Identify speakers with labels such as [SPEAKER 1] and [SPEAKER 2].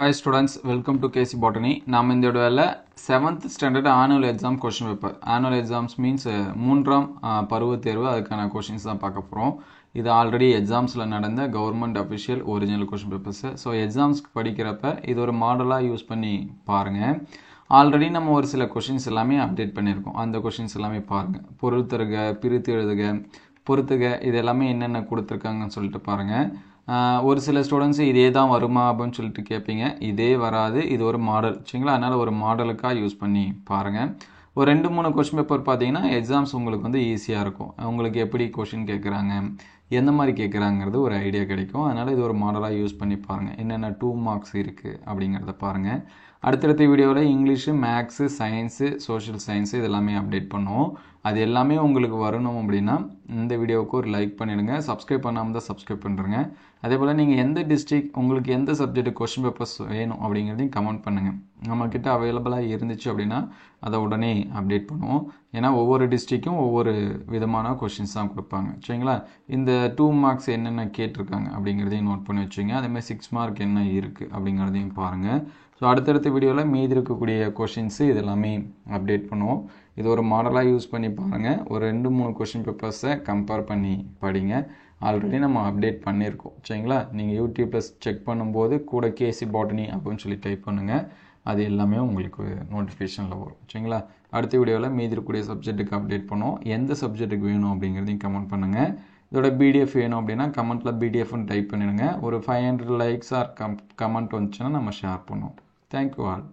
[SPEAKER 1] Hi students, welcome to KC Botany. நாம் இந்த வீடியோல 7th standard annual exam question paper. Annual exams means மூன்றாம் பருவத் தேர்வு அதுக்கான questions தான் பார்க்க போறோம். இது ஆல்ரெடி எக்ஸாம்ஸ்ல நடந்த government official original question papers. So எக்ஸாம்ஸ்க்கு படிக்கிறப்ப இது ஒரு மாடலா யூஸ் பண்ணி பாருங்க. ஆல்ரெடி நம்ம ஒரு சில கொஷின்ஸ் எல்லாமே அப்டேட் பண்ணியிருக்கோம். அந்த கொஷின்ஸ் எல்லாமே பாருங்க. பொருள் தருக, பிரித்து எழுதுக, பொறுத்துக இது எல்லாமே என்னென்ன கொடுத்துருக்காங்கன்னு சொல்லிட்டு பாருங்க. ஒரு சில ஸ்டூடெண்ட்ஸ் இதே தான் வருமா அப்படின்னு சொல்லிட்டு கேட்பீங்க. இதே வராது, இது ஒரு மாடல் சரிங்களா. அதனால் ஒரு மாடலுக்காக யூஸ் பண்ணி பாருங்கள். ஒரு 2-3 கொஸ்டின் பேப்பர் பார்த்தீங்கன்னா எக்ஸாம்ஸ் உங்களுக்கு வந்து ஈஸியாக இருக்கும். உங்களுக்கு எப்படி கொஷின் கேட்குறாங்க, எந்த மாதிரி கேட்குறாங்கிறது ஒரு ஐடியா கிடைக்கும். அதனால் இது ஒரு மாடலாக யூஸ் பண்ணி பாருங்கள். என்னென்ன 2 மார்க்ஸ் இருக்குது அப்படிங்கிறத பாருங்கள். அடுத்தடுத்த வீடியோவில் English, maths, science, social science இதெல்லாமே அப்டேட் பண்ணுவோம். அது எல்லாமே உங்களுக்கு வரணும் அப்படின்னா இந்த வீடியோவுக்கு ஒரு லைக் பண்ணிடுங்க. சப்ஸ்கிரைப் பண்ணாமல் தான் சப்ஸ்கிரைப் பண்ணுறேங்க. அதே போல் நீங்கள் எந்த டிஸ்ட்ரிக்ட், உங்களுக்கு எந்த சப்ஜெக்ட் கொஸ்டின் பேப்பர்ஸ் வேணும் அப்படிங்கிறதையும் கமெண்ட் பண்ணுங்கள். நம்மக்கிட்ட அவைலபிளாக இருந்துச்சு அப்படின்னா அதை உடனே அப்டேட் பண்ணுவோம். ஏன்னா ஒவ்வொரு டிஸ்ட்ரிக்கும் ஒவ்வொரு விதமான கொஷின்ஸ் தான் கொடுப்பாங்க சரிங்களா. இந்த 2 மார்க்ஸ் என்னென்ன கேட்டிருக்காங்க அப்படிங்கிறதையும் நோட் பண்ணி வச்சுங்க. அதேமாதிரி 6 மார்க் என்ன இருக்குது அப்படிங்கிறதையும் பாருங்கள். ஸோ அடுத்தடுத்த வீடியோவில் மீதி இருக்கக்கூடிய கொஷின்ஸு இதெல்லாமே அப்டேட் பண்ணுவோம். இது ஒரு மாடலாக யூஸ் பண்ணி பாருங்கள். ஒரு 2-3 கொஷின் பேப்பர்ஸை கம்பேர் பண்ணி படிங்க. ஆல்ரெடி நம்ம அப்டேட் பண்ணியிருக்கோம் சரிங்களா. நீங்கள் யூடியூப்பில் செக் பண்ணும்போது கூட கேசி பாட்டனி அப்படின்னு சொல்லி டைப் பண்ணுங்கள். அது எல்லாமே உங்களுக்கு நோட்டிஃபிகேஷனில் வரும் சரிங்களா. அடுத்த வீடியோவில் மீதி இருக்கக்கூடிய சப்ஜெக்ட்டுக்கு அப்டேட் பண்ணுவோம். எந்த சப்ஜெக்ட்டுக்கு வேணும் அப்படிங்கிறதையும் கமெண்ட் பண்ணுங்கள். இதோட பிடிஎஃப் வேணும் அப்படின்னா கமெண்ட்டில் பிடிஎஃப்னு டைப் பண்ணிடுங்க. ஒரு 500 லைக்ஸ் ஆர் கமெண்ட் வந்துச்சுன்னா நம்ம ஷேர் பண்ணுவோம். Thank you all.